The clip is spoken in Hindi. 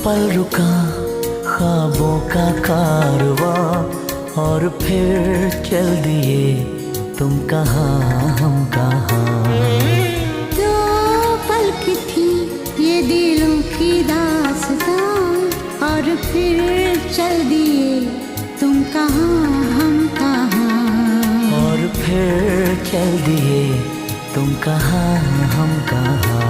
पल रुका ख्वाबों का कारवां, और फिर चल दिए तुम कहाँ हम कहाँ। दो पल की थी ये दिलों की दास्तां, और फिर चल दिए तुम कहाँ हम कहाँ। और फिर चल दिए तुम कहाँ हम कहाँ।